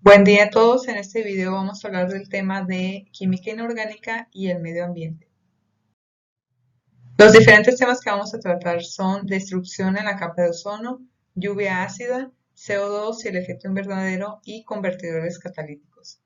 Buen día a todos. En este video vamos a hablar del tema de química inorgánica y el medio ambiente. Los diferentes temas que vamos a tratar son destrucción en la capa de ozono, lluvia ácida, CO2 y el efecto invernadero y convertidores catalíticos.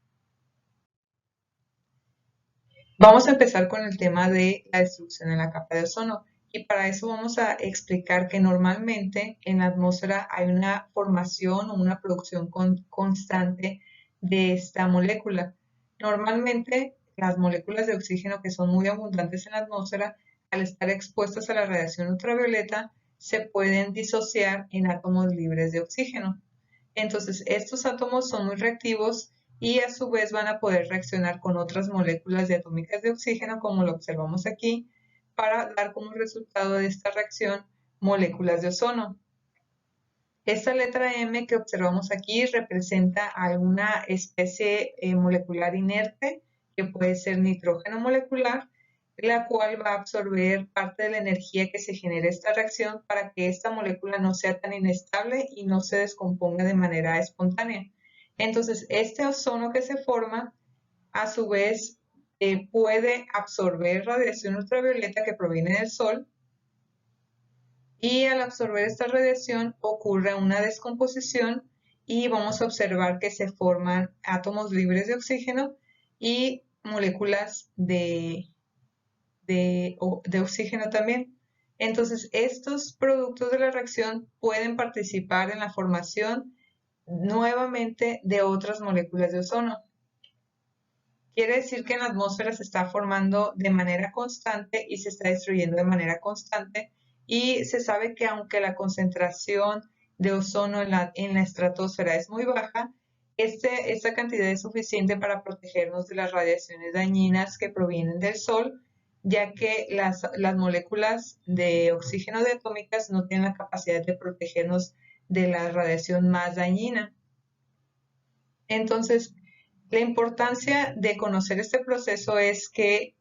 Vamos a empezar con el tema de la destrucción en la capa de ozono y para eso vamos a explicar que normalmente en la atmósfera hay una formación o una producción constante de esta molécula. Normalmente las moléculas de oxígeno que son muy abundantes en la atmósfera, al estar expuestas a la radiación ultravioleta, se pueden disociar en átomos libres de oxígeno. Entonces, estos átomos son muy reactivos y a su vez van a poder reaccionar con otras moléculas diatómicas de oxígeno, como lo observamos aquí, para dar como resultado de esta reacción moléculas de ozono. Esta letra M que observamos aquí representa alguna especie molecular inerte, que puede ser nitrógeno molecular, la cual va a absorber parte de la energía que se genera esta reacción para que esta molécula no sea tan inestable y no se descomponga de manera espontánea. Entonces, este ozono que se forma, a su vez, puede absorber radiación ultravioleta que proviene del sol y al absorber esta radiación ocurre una descomposición y vamos a observar que se forman átomos libres de oxígeno y moléculas de oxígeno también. Entonces, estos productos de la reacción pueden participar en la formación nuevamente de otras moléculas de ozono. Quiere decir que en la atmósfera se está formando de manera constante y se está destruyendo de manera constante. Y se sabe que aunque la concentración de ozono en la estratosfera es muy baja, esta cantidad es suficiente para protegernos de las radiaciones dañinas que provienen del Sol, ya que las moléculas de oxígeno diatómicas no tienen la capacidad de protegernos de la radiación más dañina. Entonces, la importancia de conocer este proceso es que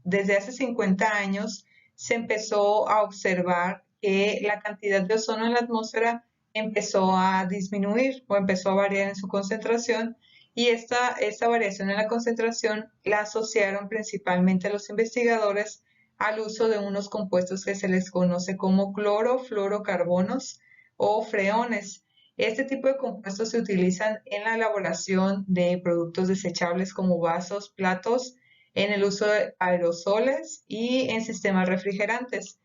desde hace 50 años se empezó a observar que la cantidad de ozono en la atmósfera empezó a disminuir o empezó a variar en su concentración y esta variación en la concentración la asociaron principalmente a los investigadores al uso de unos compuestos que se les conoce como clorofluorocarbonos o freones. Este tipo de compuestos se utilizan en la elaboración de productos desechables como vasos, platos, en el uso de aerosoles y en sistemas refrigerantes.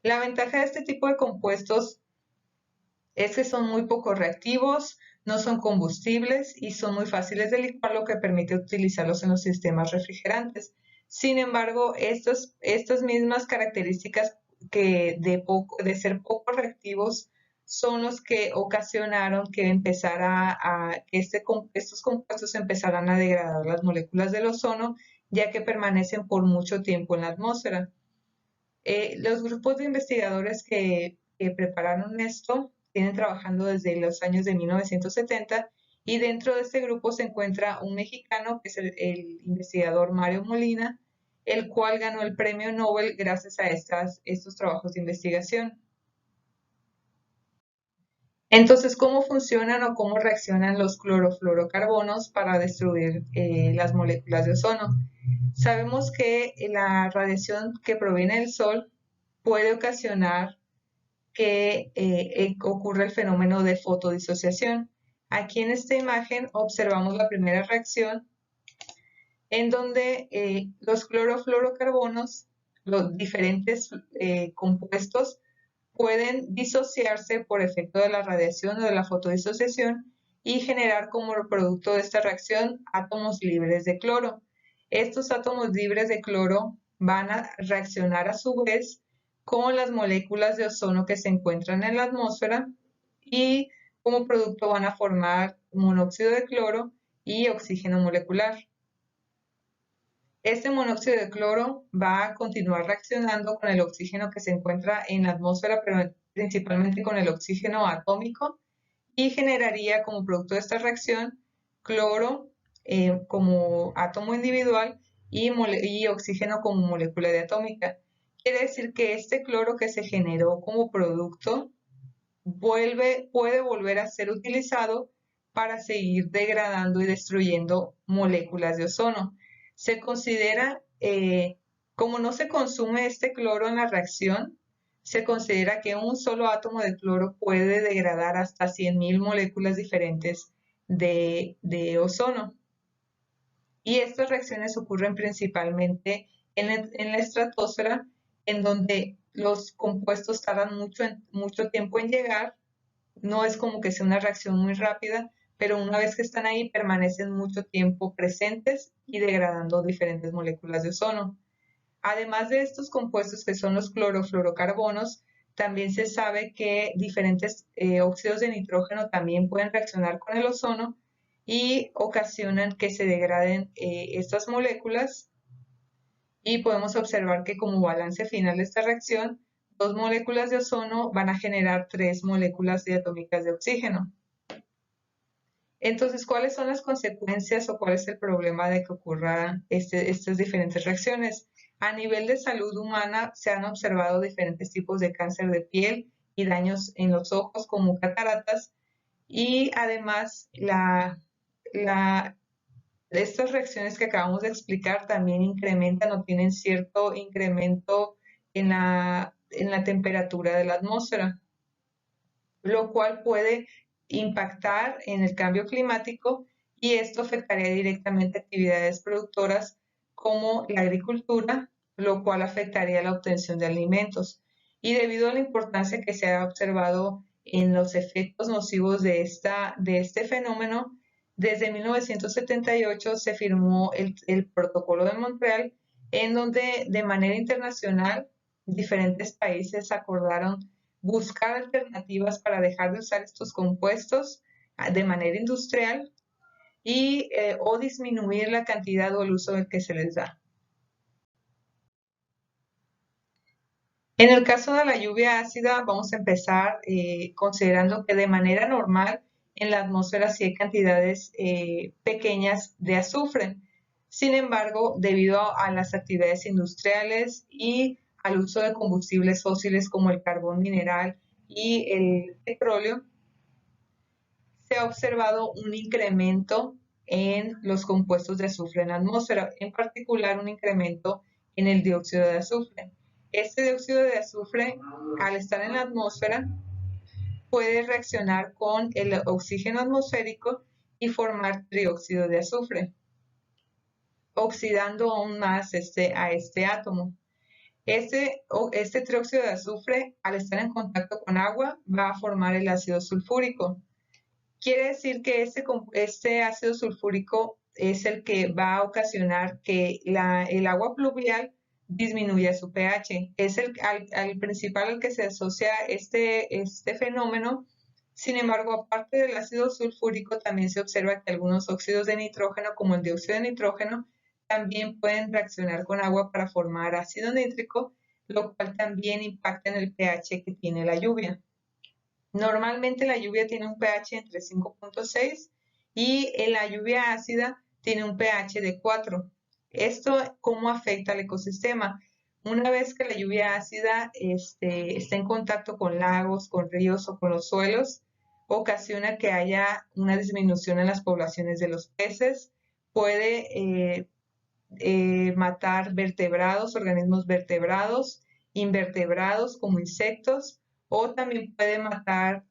La ventaja de este tipo de compuestos es que son muy poco reactivos, no son combustibles y son muy fáciles de licuar, lo que permite utilizarlos en los sistemas refrigerantes. Sin embargo, estas mismas características de ser poco reactivos son los que ocasionaron que estos compuestos empezaran a degradar las moléculas del ozono, ya que permanecen por mucho tiempo en la atmósfera. Los grupos de investigadores que prepararon esto vienen trabajando desde los años de 1970 y dentro de este grupo se encuentra un mexicano que es el investigador Mario Molina, el cual ganó el premio Nobel gracias a estos trabajos de investigación. Entonces, ¿cómo funcionan o cómo reaccionan los clorofluorocarbonos para destruir las moléculas de ozono? Sabemos que la radiación que proviene del Sol puede ocasionar que ocurra el fenómeno de fotodisociación. Aquí en esta imagen observamos la primera reacción en donde los clorofluorocarbonos, los diferentes compuestos, pueden disociarse por efecto de la radiación o de la fotodisociación y generar como producto de esta reacción átomos libres de cloro. Estos átomos libres de cloro van a reaccionar a su vez con las moléculas de ozono que se encuentran en la atmósfera y como producto van a formar monóxido de cloro y oxígeno molecular. Este monóxido de cloro va a continuar reaccionando con el oxígeno que se encuentra en la atmósfera, pero principalmente con el oxígeno atómico, y generaría como producto de esta reacción cloro como átomo individual y oxígeno como molécula diatómica. Quiere decir que este cloro que se generó como producto puede volver a ser utilizado para seguir degradando y destruyendo moléculas de ozono. Se considera, como no se consume este cloro en la reacción, se considera que un solo átomo de cloro puede degradar hasta 100.000 moléculas diferentes de ozono. Y estas reacciones ocurren principalmente en la estratosfera, en donde los compuestos tardan mucho tiempo en llegar. No es como que sea una reacción muy rápida, pero una vez que están ahí permanecen mucho tiempo presentes y degradando diferentes moléculas de ozono. Además de estos compuestos que son los clorofluorocarbonos, también se sabe que diferentes óxidos de nitrógeno también pueden reaccionar con el ozono y ocasionan que se degraden estas moléculas, y podemos observar que como balance final de esta reacción, 2 moléculas de ozono van a generar 3 moléculas diatómicas de oxígeno. Entonces, ¿cuáles son las consecuencias o cuál es el problema de que ocurran estas diferentes reacciones? A nivel de salud humana se han observado diferentes tipos de cáncer de piel y daños en los ojos como cataratas, y además estas reacciones que acabamos de explicar también incrementan o tienen cierto incremento en la temperatura de la atmósfera, lo cual puede impactar en el cambio climático, y esto afectaría directamente actividades productoras como la agricultura, lo cual afectaría la obtención de alimentos. Y debido a la importancia que se ha observado en los efectos nocivos de este fenómeno, desde 1978 se firmó el Protocolo de Montreal, en donde de manera internacional diferentes países acordaron buscar alternativas para dejar de usar estos compuestos de manera industrial o disminuir la cantidad o el uso del que se les da. En el caso de la lluvia ácida, vamos a empezar considerando que de manera normal en la atmósfera sí hay cantidades pequeñas de azufre. Sin embargo, debido a las actividades industriales y al uso de combustibles fósiles como el carbón mineral y el petróleo, se ha observado un incremento en los compuestos de azufre en la atmósfera, en particular un incremento en el dióxido de azufre. Este dióxido de azufre, al estar en la atmósfera, puede reaccionar con el oxígeno atmosférico y formar trióxido de azufre, oxidando aún más a este átomo. Este trióxido de azufre, al estar en contacto con agua, va a formar el ácido sulfúrico. Quiere decir que este ácido sulfúrico es el que va a ocasionar que el agua pluvial disminuya su pH. Es al principal al que se asocia este fenómeno. Sin embargo, aparte del ácido sulfúrico, también se observa que algunos óxidos de nitrógeno, como el dióxido de nitrógeno, también pueden reaccionar con agua para formar ácido nítrico, lo cual también impacta en el pH que tiene la lluvia. Normalmente la lluvia tiene un pH entre 5.6 y la lluvia ácida tiene un pH de 4. ¿Esto cómo afecta al ecosistema? Una vez que la lluvia ácida está en contacto con lagos, con ríos o con los suelos, ocasiona que haya una disminución en las poblaciones de los peces, puede matar vertebrados, organismos vertebrados, invertebrados como insectos, o también puede matar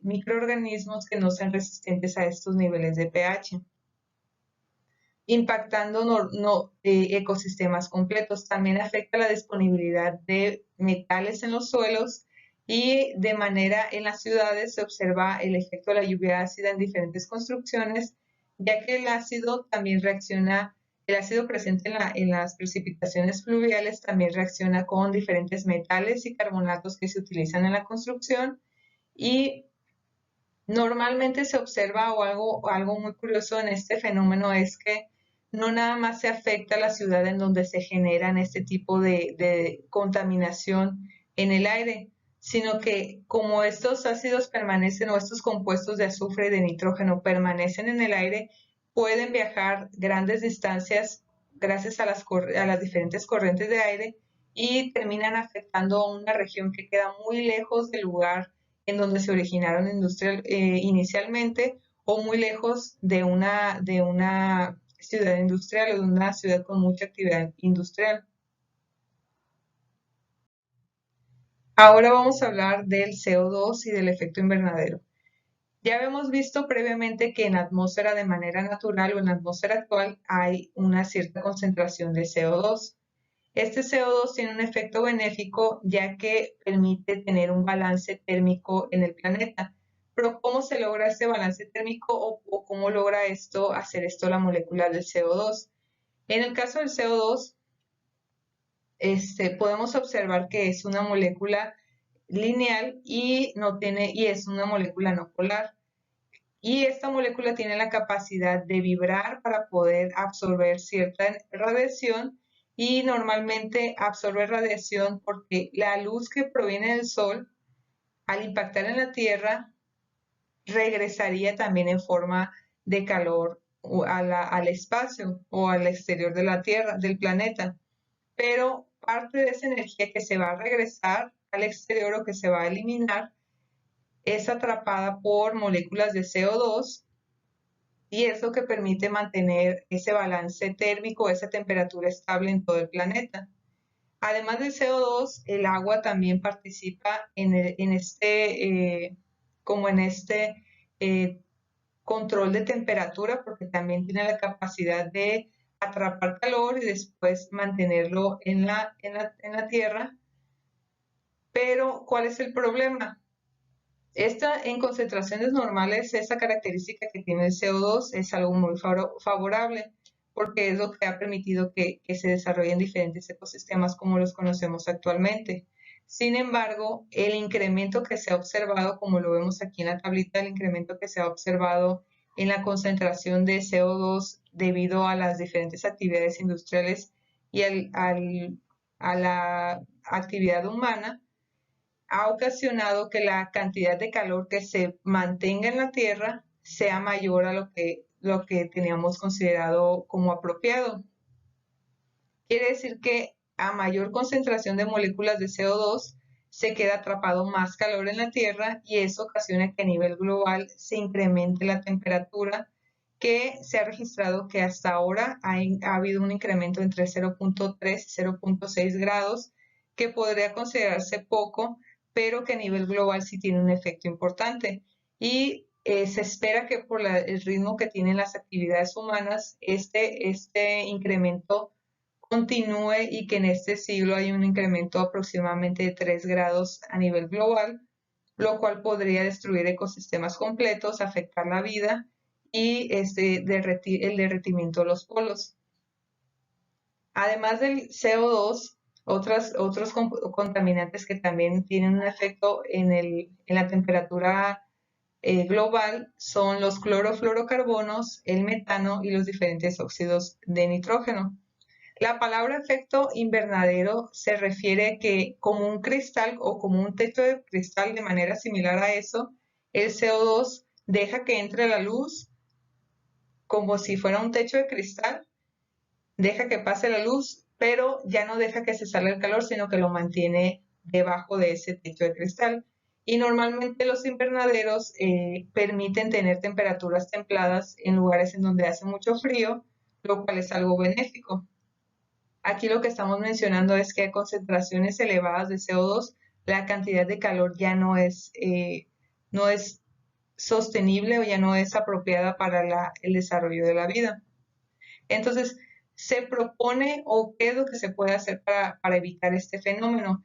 microorganismos que no sean resistentes a estos niveles de pH, impactando ecosistemas completos. También afecta la disponibilidad de metales en los suelos, y de manera en las ciudades se observa el efecto de la lluvia ácida en diferentes construcciones, ya que el ácido presente en las precipitaciones fluviales también reacciona con diferentes metales y carbonatos que se utilizan en la construcción, y normalmente se observa, o algo muy curioso en este fenómeno, es que no nada más se afecta a la ciudad en donde se generan este tipo de contaminación en el aire, sino que como estos ácidos permanecen, o estos compuestos de azufre y de nitrógeno permanecen en el aire, pueden viajar grandes distancias gracias a las diferentes corrientes de aire, y terminan afectando a una región que queda muy lejos del lugar en donde se originaron inicialmente, o muy lejos de una ciudad industrial o de una ciudad con mucha actividad industrial. Ahora vamos a hablar del CO2 y del efecto invernadero. Ya habíamos visto previamente que en la atmósfera de manera natural o en la atmósfera actual hay una cierta concentración de CO2. Este CO2 tiene un efecto benéfico ya que permite tener un balance térmico en el planeta. Pero ¿cómo se logra este balance térmico o cómo logra hacer esto la molécula del CO2? En el caso del CO2, podemos observar que es una molécula lineal y es una molécula no polar. Y esta molécula tiene la capacidad de vibrar para poder absorber cierta radiación y normalmente absorbe radiación porque la luz que proviene del Sol, al impactar en la Tierra, regresaría también en forma de calor al espacio o al exterior de la Tierra, del planeta. Pero parte de esa energía que se va a regresar al exterior o que se va a eliminar es atrapada por moléculas de CO2 y es lo que permite mantener ese balance térmico, esa temperatura estable en todo el planeta. Además del CO2, el agua también participa como en este control de temperatura, porque también tiene la capacidad de atrapar calor y después mantenerlo en la tierra. Pero, ¿cuál es el problema? En concentraciones normales, esa característica que tiene el CO2 es algo muy favorable porque es lo que ha permitido que se desarrollen diferentes ecosistemas como los conocemos actualmente. Sin embargo, el incremento que se ha observado, como lo vemos aquí en la tablita, el incremento que se ha observado en la concentración de CO2 debido a las diferentes actividades industriales y a la actividad humana, ha ocasionado que la cantidad de calor que se mantenga en la Tierra sea mayor a lo que teníamos considerado como apropiado. Quiere decir que a mayor concentración de moléculas de CO2 se queda atrapado más calor en la Tierra y eso ocasiona que a nivel global se incremente la temperatura, que se ha registrado que hasta ahora ha habido un incremento entre 0.3 y 0.6 grados, que podría considerarse poco, pero que a nivel global sí tiene un efecto importante. Y se espera que por el ritmo que tienen las actividades humanas, este incremento continúe y que en este siglo hay un incremento aproximadamente de 3 grados a nivel global, lo cual podría destruir ecosistemas completos, afectar la vida y el derretimiento de los polos. Además del CO2, otros contaminantes que también tienen un efecto en la temperatura global son los clorofluorocarbonos, el metano y los diferentes óxidos de nitrógeno. La palabra efecto invernadero se refiere que como un cristal o como un techo de cristal de manera similar a eso, el CO2 deja que entre la luz como si fuera un techo de cristal, deja que pase la luz, pero ya no deja que se salga el calor, sino que lo mantiene debajo de ese techo de cristal. Y normalmente los invernaderos permiten tener temperaturas templadas en lugares en donde hace mucho frío, lo cual es algo benéfico. Aquí lo que estamos mencionando es que a concentraciones elevadas de CO2, la cantidad de calor ya no es sostenible o ya no es apropiada para el desarrollo de la vida. Entonces, se propone o qué es lo que se puede hacer para evitar este fenómeno.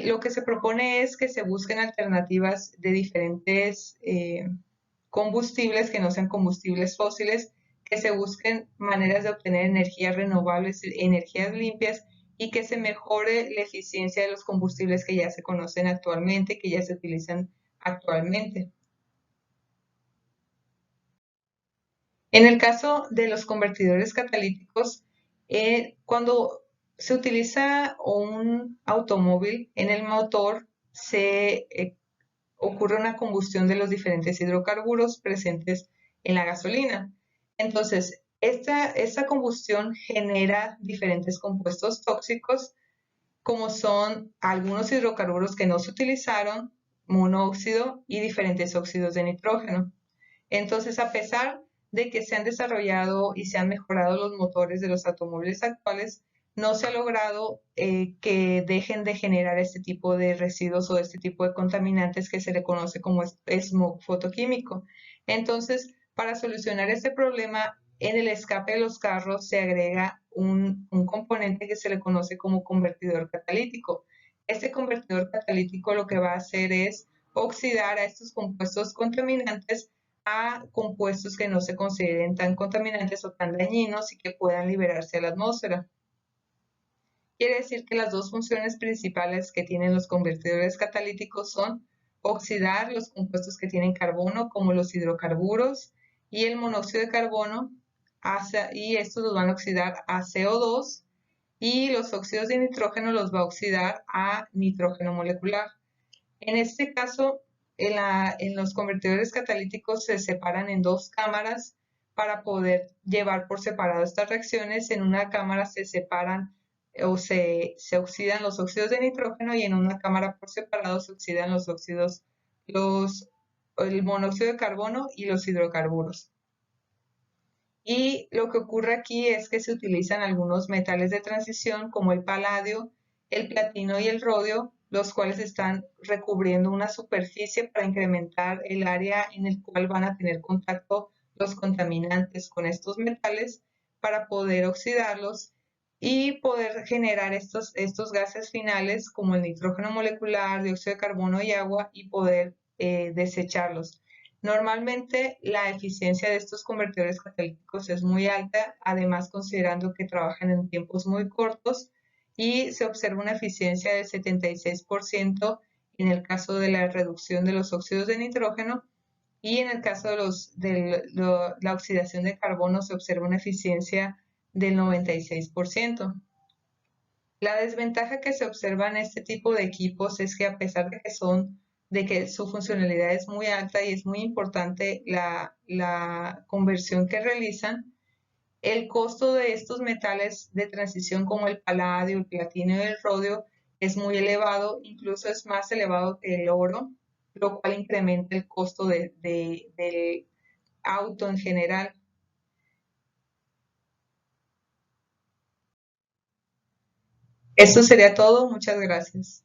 Lo que se propone es que se busquen alternativas de diferentes combustibles que no sean combustibles fósiles, que se busquen maneras de obtener energías renovables, energías limpias y que se mejore la eficiencia de los combustibles que ya se conocen actualmente, que ya se utilizan actualmente. En el caso de los convertidores catalíticos, cuando se utiliza un automóvil, en el motor ocurre una combustión de los diferentes hidrocarburos presentes en la gasolina. Entonces, esta combustión genera diferentes compuestos tóxicos, como son algunos hidrocarburos que no se utilizaron, monóxido y diferentes óxidos de nitrógeno. Entonces, a pesar de que se han desarrollado y se han mejorado los motores de los automóviles actuales, no se ha logrado que dejen de generar este tipo de residuos o este tipo de contaminantes que se le conoce como smog fotoquímico. Entonces, para solucionar este problema, en el escape de los carros se agrega un componente que se le conoce como convertidor catalítico. Este convertidor catalítico lo que va a hacer es oxidar a estos compuestos contaminantes a compuestos que no se consideren tan contaminantes o tan dañinos y que puedan liberarse a la atmósfera. Quiere decir que las dos funciones principales que tienen los convertidores catalíticos son oxidar los compuestos que tienen carbono, como los hidrocarburos y el monóxido de carbono, y estos los van a oxidar a CO2, y los óxidos de nitrógeno los va a oxidar a nitrógeno molecular. En este caso, en los convertidores catalíticos se separan en dos cámaras para poder llevar por separado estas reacciones. En una cámara se separan o se oxidan los óxidos de nitrógeno, y en una cámara por separado se oxidan los óxidos, el monóxido de carbono y los hidrocarburos. Y lo que ocurre aquí es que se utilizan algunos metales de transición como el paladio, el platino y el rodio, los cuales están recubriendo una superficie para incrementar el área en el cual van a tener contacto los contaminantes con estos metales para poder oxidarlos y poder generar estos gases finales como el nitrógeno molecular, dióxido de carbono y agua, y poder desecharlos. Normalmente la eficiencia de estos convertidores catalíticos es muy alta, además considerando que trabajan en tiempos muy cortos, y se observa una eficiencia del 76% en el caso de la reducción de los óxidos de nitrógeno, y en el caso de la oxidación de carbono se observa una eficiencia del 96%. La desventaja que se observa en este tipo de equipos es que, a pesar de que su funcionalidad es muy alta y es muy importante la conversión que realizan, el costo de estos metales de transición como el paladio, el platino y el rodio es muy elevado, incluso es más elevado que el oro, lo cual incrementa el costo del auto en general. Esto sería todo. Muchas gracias.